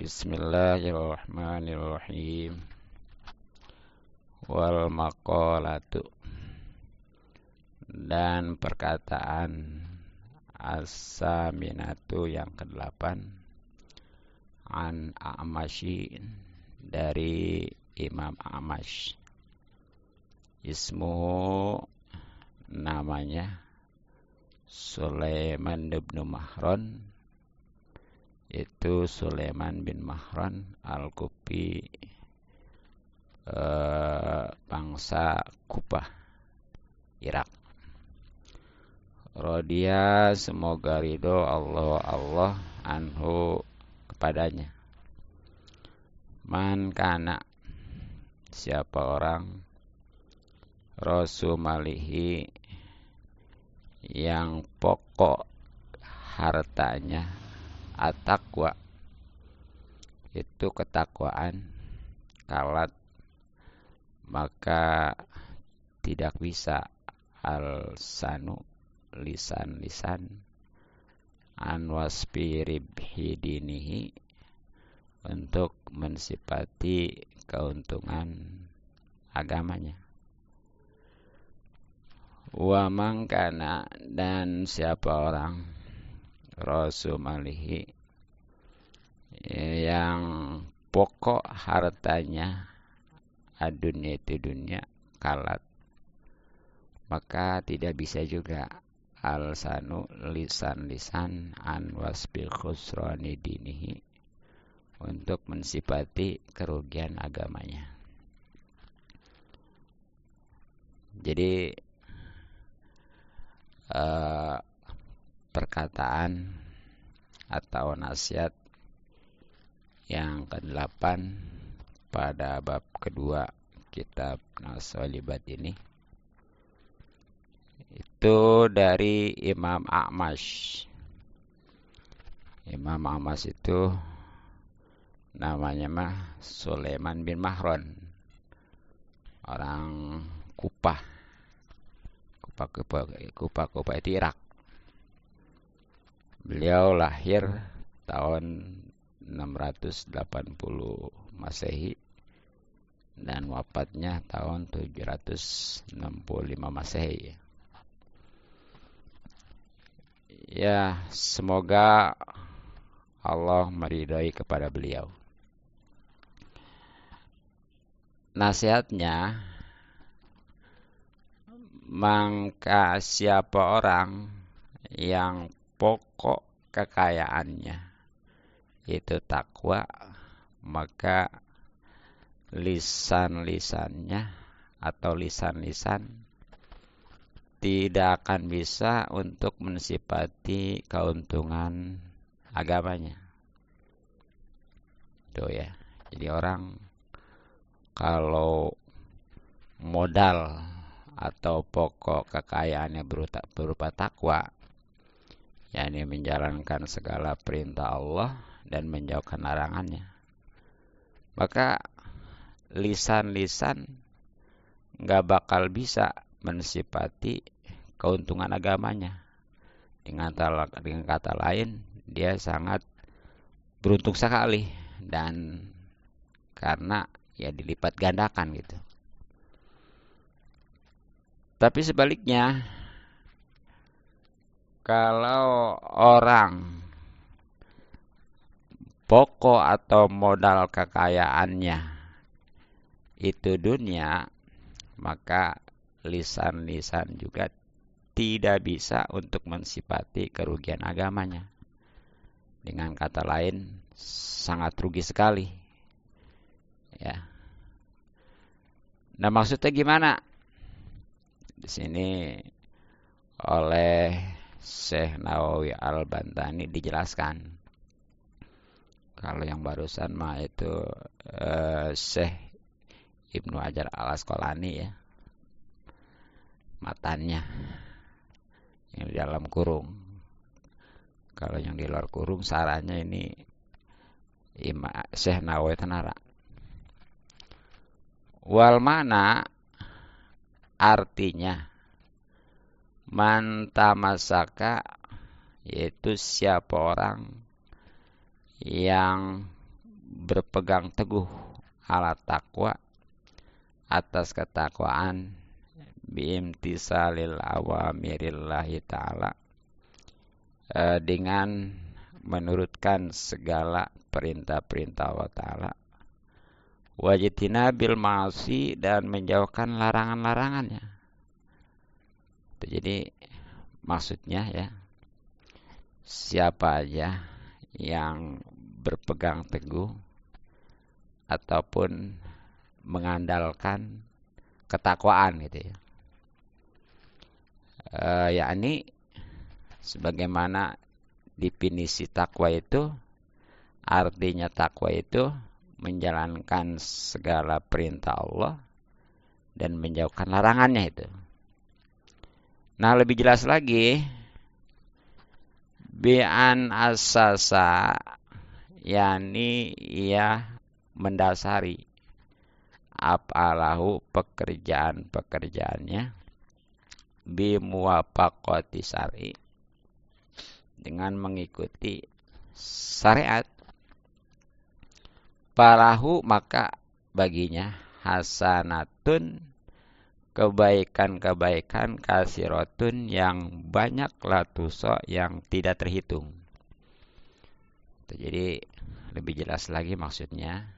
Bismillahirrahmanirrahim. Wal maqalatu, dan perkataan as-saminatu yang ke-8 an A'masy, dari Imam A'mash. Ismuhu, namanya Sulaiman bin Mahran, itu Sulaiman bin Mahran al-Kufi, bangsa Kufah, Irak. Rodiya, semoga ridho Allah anhu, kepadanya. Man kana, siapa orang, rasumalihi, yang pokok hartanya at-taqwa, itu ketakwaan, kalat, maka tidak bisa al-sanu, lisan an wasfi ribhi dinihi, untuk mensifati keuntungan agamanya. Wa mangkana, dan siapa orang, rasumalihi, yang pokok hartanya adunya, itu dunia, kalat, maka tidak bisa juga al-sanu, lisan an wasbil khusrani dinihi, untuk mensifati kerugian agamanya. Jadi perkataan atau nasihat yang ke-8 pada bab kedua kitab Nas-Solibat ini, itu dari Imam A'mash. Imam A'mash itu namanya mah Sulaiman bin Mahran, orang Kufah itu Irak. Beliau lahir tahun 680 Masehi dan wafatnya tahun 765 Masehi. Ya, semoga Allah meridhai kepada beliau. Nasihatnya, maka siapa orang yang pokok kekayaannya itu takwa, maka lisan-lisannya atau lisan-lisan tidak akan bisa untuk mensifati keuntungan agamanya. Itu ya. Jadi orang kalau modal atau pokok kekayaannya berupa takwa, yakni menjalankan segala perintah Allah dan menjauhkan larangannya, maka lisan-lisan gak bakal bisa mensifati keuntungan agamanya. Dengan kata lain, dia sangat beruntung sekali, dan karena ya dilipat gandakan gitu. Tapi sebaliknya, kalau orang pokok atau modal kekayaannya itu dunia, maka lisan-lisan juga tidak bisa untuk mensifati kerugian agamanya. Dengan kata lain, sangat rugi sekali. Ya. Nah, maksudnya gimana? Di sini oleh Syekh Nawawi Al-Bantani dijelaskan. Kalau yang barusan mah itu Syekh Ibnu Hajar Al-Asqalani ya, matanya yang di dalam kurung. Kalau yang di luar kurung sarannya ini Syekh Nawawi Tanara. Wal mana, artinya man tamasaka, yaitu siapa orang yang berpegang teguh ala takwa, atas ketakwaan, biimtisalil awamirillahi ta'ala, dengan menurutkan segala perintah-perintah Allah Ta'ala, wajtinabil ma'asi, dan menjauhkan larangan-larangannya. Jadi maksudnya ya, siapa aja yang berpegang teguh ataupun mengandalkan ketakwaan gitu ya, yakni sebagaimana definisi takwa itu, artinya takwa itu menjalankan segala perintah Allah dan menjauhkan larangannya itu. Nah, lebih jelas lagi, bi'an asasa, yakni ia mendasari af'alahu, pekerjaan-pekerjaannya, bimuwafaqati syar'i, dengan mengikuti syariat, falahu, maka baginya hasanatun, kebaikan-kebaikan, kasiratun, yang banyak, latuso, yang tidak terhitung. Jadi lebih jelas lagi maksudnya,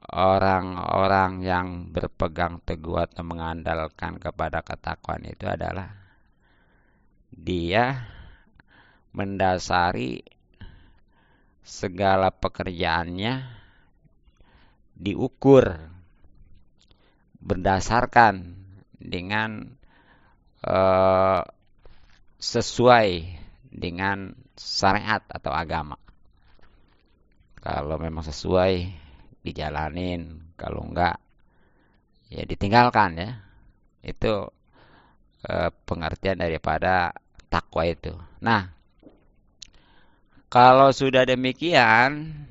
orang-orang yang berpegang teguh atau mengandalkan kepada ketakwaan itu adalah dia mendasari segala pekerjaannya diukur berdasarkan dengan sesuai dengan syariat atau agama. Kalau memang sesuai, dijalanin, kalau enggak ya ditinggalkan ya. Itu pengertian daripada takwa itu. Nah, kalau sudah demikian,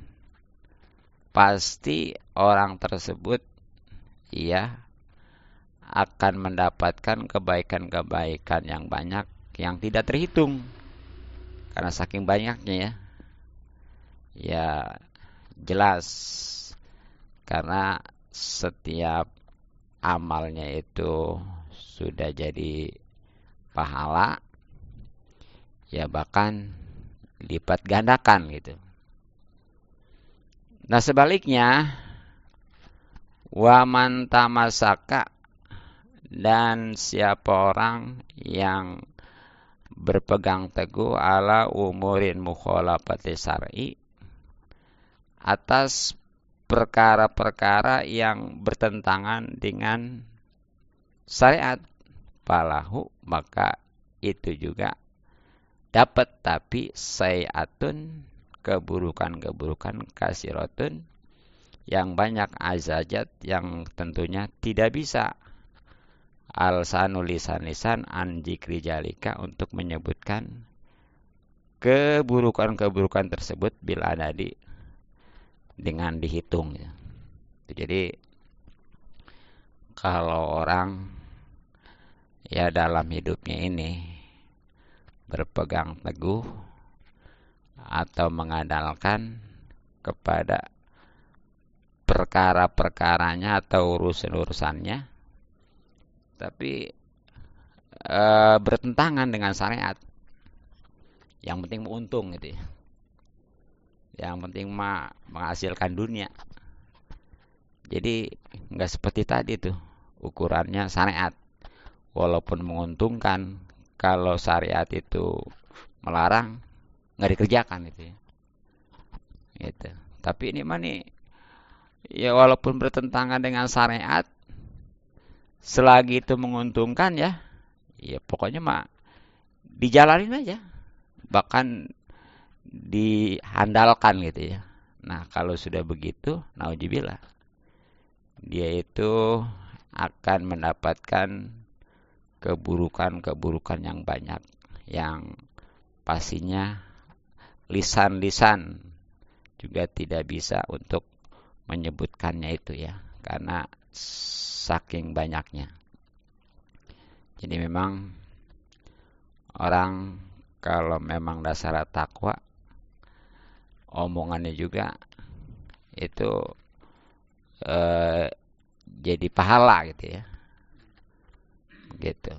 pasti orang tersebut ia akan mendapatkan kebaikan-kebaikan yang banyak, yang tidak terhitung. Karena saking banyaknya ya. Ya jelas, karena setiap amalnya itu sudah jadi pahala, ya bahkan lipat gandakan gitu. Nah sebaliknya, wa man tamasaka, dan siapa orang yang berpegang teguh ala umurin mukhalafati syar'i, atas perkara-perkara yang bertentangan dengan syariat, falahu, maka itu juga dapat, tapi sayiatun, keburukan-keburukan, kasiratun, yang banyak, azajat, yang tentunya tidak bisa al-sanu lisan-lisan an dzikri jalika, untuk menyebutkan keburukan-keburukan tersebut bil adadi, dengan dihitung ya. Jadi kalau orang ya dalam hidupnya ini berpegang teguh atau mengandalkan kepada perkara-perkaranya atau urusan-urusannya, tapi bertentangan dengan syariat, yang penting untung gitu ya. Yang penting menghasilkan dunia. Jadi nggak seperti tadi tuh, ukurannya syariat. Walaupun menguntungkan, kalau syariat itu melarang, nggak dikerjakan itu ya. Gitu. Tapi ini mah nih, ya walaupun bertentangan dengan syariat, selagi itu menguntungkan ya, ya pokoknya mah dijalanin aja. Bahkan dihandalkan gitu ya. Nah, kalau sudah begitu, naudzubillah, dia itu akan mendapatkan keburukan-keburukan yang banyak, yang pastinya lisan-lisan juga tidak bisa untuk menyebutkannya itu ya, karena saking banyaknya. Jadi memang orang kalau memang dasar takwa, omongannya juga itu eh, jadi pahala gitu ya, gitu.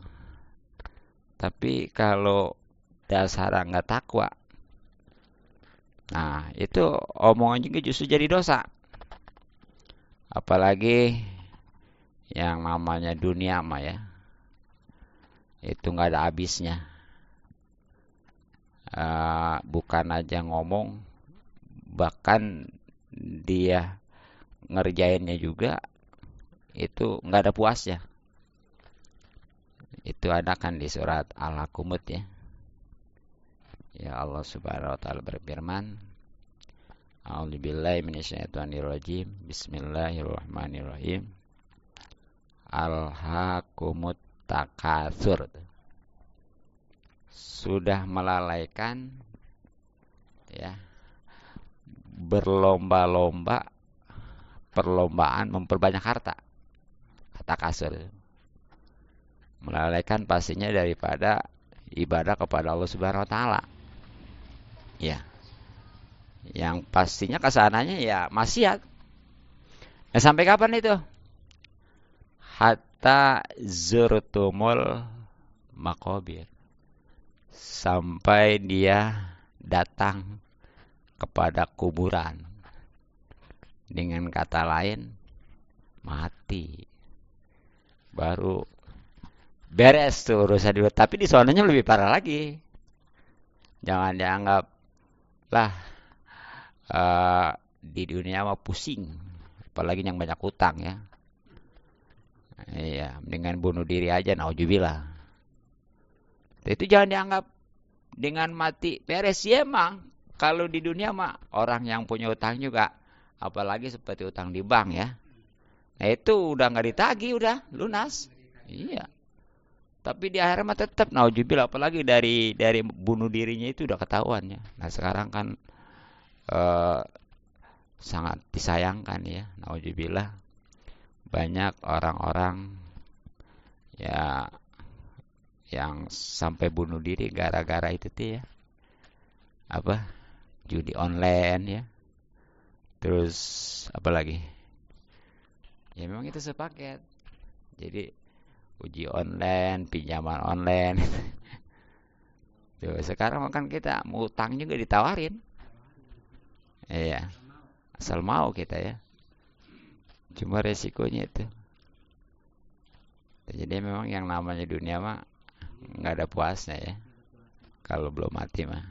Tapi kalau dasar nggak takwa, nah itu omongan juga justru jadi dosa. Apalagi yang namanya dunia mah ya, itu nggak ada habisnya. Bukan aja ngomong, bahkan dia ngerjainnya juga itu nggak ada puasnya. Itu ada kan di surat Al-Qamut ya. Ya Allah Subhanahu wa taala berfirman, A'udzubillahi minasyaitonirrajim. Bismillahirrahmanirrahim. Alhaqumut takatsur. Sudah melalaikan ya, berlomba-lomba, perlombaan memperbanyak harta. Takasur. Melalaikan pastinya daripada ibadah kepada Allah Subhanahu wa taala. Ya, yang pastinya kesananya ya maksiat. Nah, sampai kapan itu? Hatta zurtumul maqabir. Sampai dia datang kepada kuburan. Dengan kata lain, mati. Baru beres tuh urusan dulu. Tapi di sononya lebih parah lagi. Jangan dianggap lah di dunia mah pusing. Apalagi yang banyak utang ya. Iya, dengan bunuh diri aja, naudzubillah. Itu jangan dianggap dengan mati beres ya emang. Kalau di dunia mah orang yang punya utang juga, apalagi seperti utang di bank ya. Nah itu udah nggak ditagih, udah lunas. Iya. Tapi di akhirat mah tetap naudzubillah, apalagi dari bunuh dirinya itu udah ketahuan ya. Nah sekarang kan eh, sangat disayangkan ya, naudzubillah. Banyak orang-orang ya yang sampai bunuh diri gara-gara itu tuh ya. Apa? Judi online ya. Terus apa lagi? Ya memang itu sepaket. Jadi uji online, pinjaman online. Tuh, sekarang kan kita mau utang juga ditawarin. Iya, asal mau kita ya. Cuma resikonya itu. Jadi memang yang namanya dunia mah nggak ada puasnya ya. Kalau belum mati mah.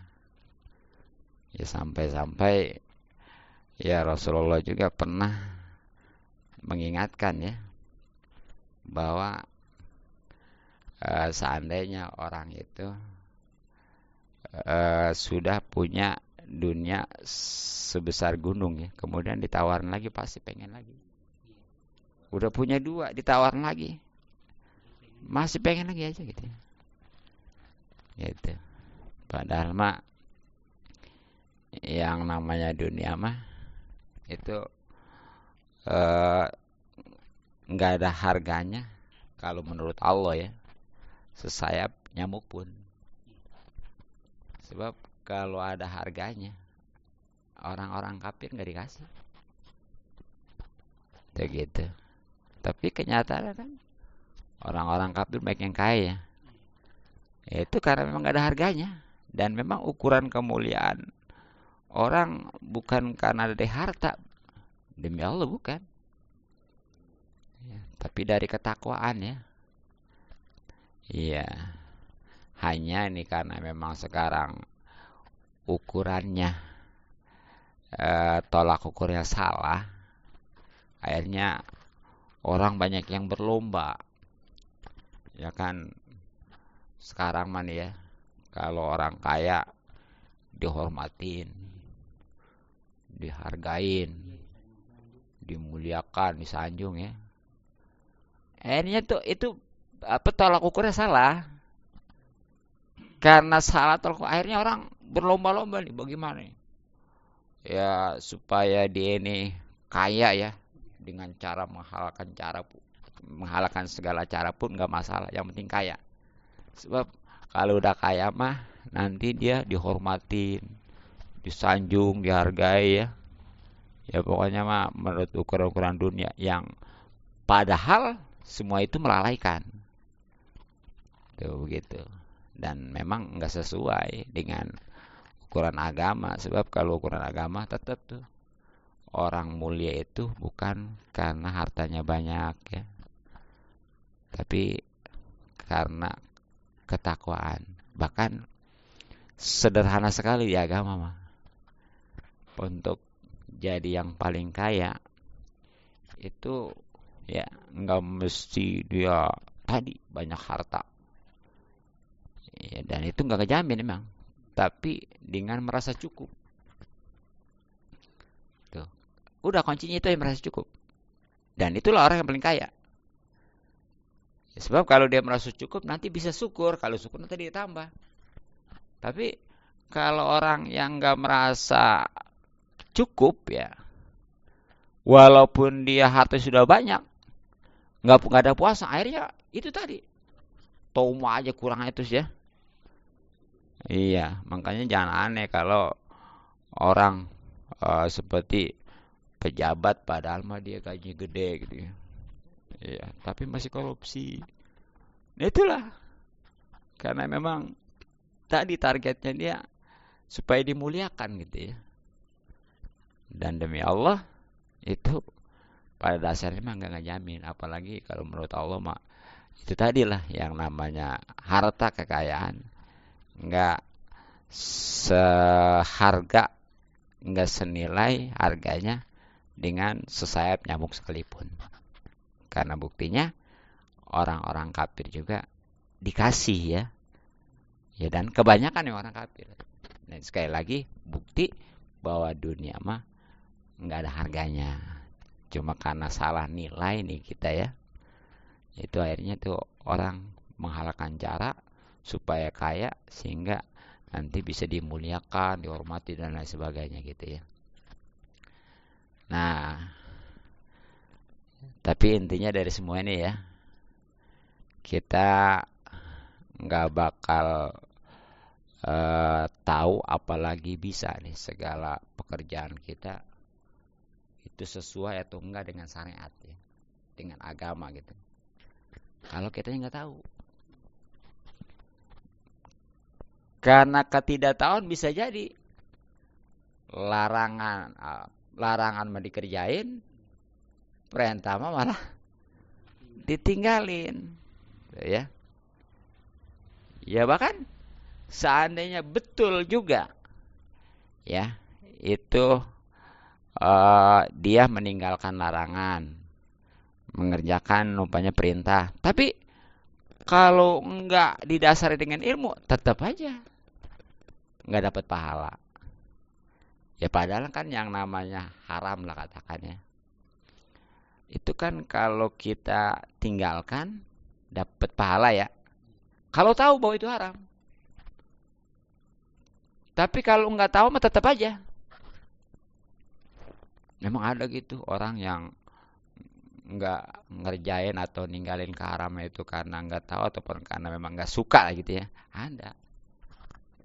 Ya sampai-sampai ya Rasulullah juga pernah mengingatkan ya bahwa seandainya orang itu sudah punya dunia sebesar gunung ya, kemudian ditawarin lagi pasti pengen lagi. Udah punya dua, ditawarin lagi, masih pengen lagi aja gitu ya. Gitu. Padahal mah yang namanya dunia mah itu nggak ada harganya kalau menurut Allah ya, sesayap nyamuk pun. Sebab kalau ada harganya, orang-orang kafir nggak dikasih. Begitu. Tapi kenyataan kan orang-orang kafir banyak yang kaya. Itu karena memang nggak ada harganya. Dan memang ukuran kemuliaan orang bukan karena ada harta. Demi Allah bukan. Ya, tapi dari ketakwaan ya. Iya. Hanya ini karena memang sekarang ukurannya tolak ukurnya salah. Akhirnya orang banyak yang berlomba. Ya kan sekarang mana ya, kalau orang kaya dihormatin, dihargain, dimuliakan, disanjung ya. Akhirnya tuh itu apa, tolak ukurnya salah. Karena salah tolak ukur, akhirnya orang berlomba-lomba nih bagaimana nih? Ya supaya dia ini kaya ya, dengan cara menghalalkan segala cara pun nggak masalah, yang penting kaya. Sebab kalau udah kaya mah nanti dia dihormatin, disanjung, dihargai ya. Ya pokoknya mah menurut ukuran-ukuran dunia yang padahal semua itu melalaikan. Tuh begitu. Dan memang nggak sesuai dengan ukuran agama. Sebab kalau ukuran agama tetap tuh orang mulia itu bukan karena hartanya banyak ya, tapi karena ketakwaan. Bahkan sederhana sekali di agama mah. Untuk jadi yang paling kaya itu ya nggak mesti dia tadi banyak harta. Ya, dan itu nggak kejamin memang. Tapi dengan merasa cukup. Tuh. Udah kuncinya itu yang merasa cukup. Dan itulah orang yang paling kaya. Ya, sebab kalau dia merasa cukup nanti bisa syukur. Kalau syukur nanti dia tambah. Tapi kalau orang yang nggak merasa cukup ya, walaupun dia harta sudah banyak, nggak ada puasa, akhirnya itu tadi. Toma aja kurang itu sih ya. Iya, makanya jangan aneh kalau orang seperti pejabat padahal mah dia gaji gede gitu ya. Iya, tapi masih korupsi. Nah, itulah karena memang tadi targetnya dia supaya dimuliakan gitu ya. Dan demi Allah itu pada dasarnya mah nggak ngajamin, apalagi kalau menurut Allah mah itu tadilah yang namanya harta kekayaan nggak seharga, nggak senilai harganya dengan sesayap nyamuk sekalipun. Karena buktinya orang-orang kafir juga dikasih ya. Ya dan kebanyakan yang orang kafir. Dan sekali lagi bukti bahwa dunia mah nggak ada harganya. Cuma karena salah nilai nih kita ya. Itu akhirnya tuh orang menghalalkan cara supaya kaya sehingga nanti bisa dimuliakan, dihormati dan lain sebagainya gitu ya. Nah, tapi intinya dari semua ini ya, kita nggak bakal tahu apalagi bisa nih segala pekerjaan kita itu sesuai atau enggak dengan syariat ya, dengan agama gitu. Kalau kita nggak tahu, karena ketidaktahuan bisa jadi larangan mah dikerjain, perintah mah malah ditinggalin, ya. Ya bahkan seandainya betul juga, ya itu dia meninggalkan larangan, mengerjakan umpamanya perintah, tapi kalau enggak didasari dengan ilmu, tetap aja nggak dapat pahala. Ya padahal kan yang namanya haram lah katakannya. Itu kan kalau kita tinggalkan dapat pahala ya. Kalau tahu bahwa itu haram. Tapi kalau nggak tahu mah tetap aja. Memang ada gitu orang yang nggak ngerjain atau ninggalin keharaman itu karena nggak tahu ataupun karena memang nggak suka gitu ya. Ada.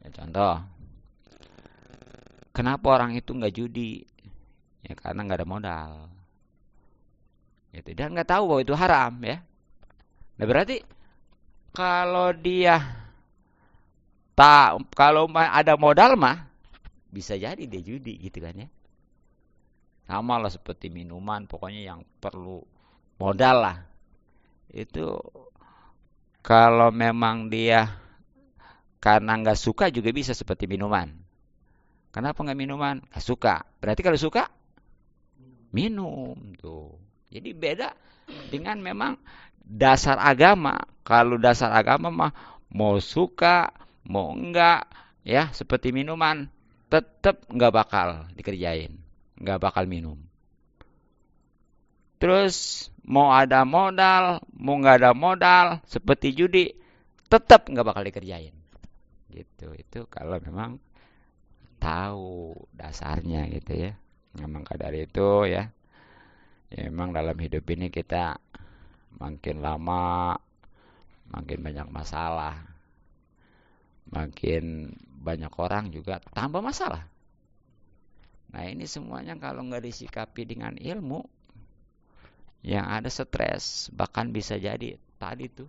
Ya, contoh, kenapa orang itu nggak judi? Ya karena nggak ada modal. Gitu. Dan nggak tahu bahwa itu haram ya. Nah berarti kalau dia kalau ada modal mah bisa jadi dia judi gitu kan ya. Sama lah seperti minuman, pokoknya yang perlu modal lah. Itu kalau memang dia karena nggak suka juga bisa seperti minuman. Kenapa nggak minuman? Nggak suka. Berarti kalau suka minum tuh. Jadi beda dengan memang dasar agama. Kalau dasar agama mah mau suka, mau enggak, ya seperti minuman, tetap nggak bakal dikerjain, nggak bakal minum. Terus mau ada modal, mau nggak ada modal, seperti judi, tetap nggak bakal dikerjain. Gitu. Itu kalau memang tahu dasarnya gitu ya. Memang dari itu ya. Ya memang dalam hidup ini kita makin lama makin banyak masalah. Makin banyak orang juga tambah masalah. Nah ini semuanya kalau nggak disikapi dengan ilmu, yang ada stres, bahkan bisa jadi tadi tuh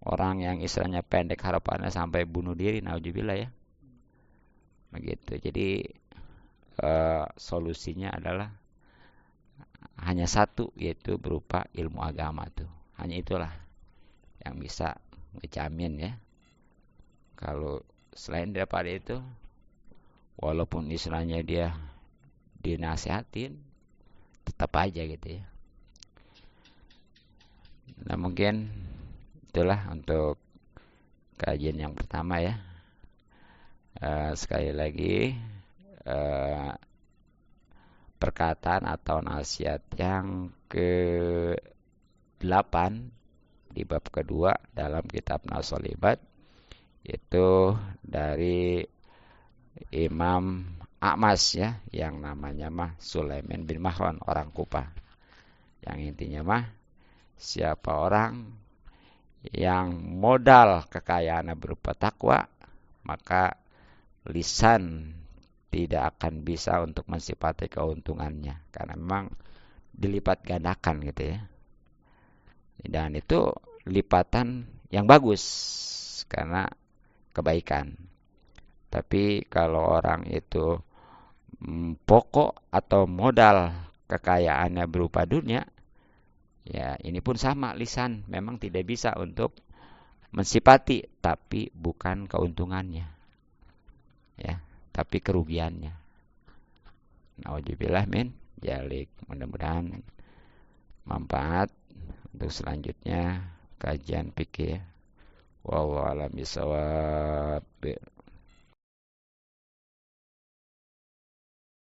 orang yang istilahnya pendek harapannya sampai bunuh diri, naudzubillah ya. Begitu. Jadi solusinya adalah hanya satu, yaitu berupa ilmu agama tuh. Hanya itulah yang bisa ngejamin ya. Kalau selain daripada itu, walaupun istilahnya dia dinasihatin, tetap aja gitu ya. Nah mungkin itulah untuk kajian yang pertama ya. Sekali lagi perkataan atau nasihat yang ke-8 di bab kedua dalam kitab Nasolibat, itu dari Imam A'mas ya, yang namanya mah Sulaiman bin Mahran, orang Kufah. Yang intinya mah, siapa orang yang modal kekayaannya berupa takwa, maka lisan tidak akan bisa untuk mensifati keuntungannya, karena memang dilipat gandakan gitu ya. Dan itu lipatan yang bagus karena kebaikan. Tapi kalau orang itu pokok atau modal kekayaannya berupa dunia, ya ini pun sama, lisan memang tidak bisa untuk mensifati, tapi bukan keuntungannya ya, tapi kerugiannya. Nauzubillah min dzalik. Mudah-mudahan manfaat untuk selanjutnya kajian fikih. Wallahu a'lam bishawab.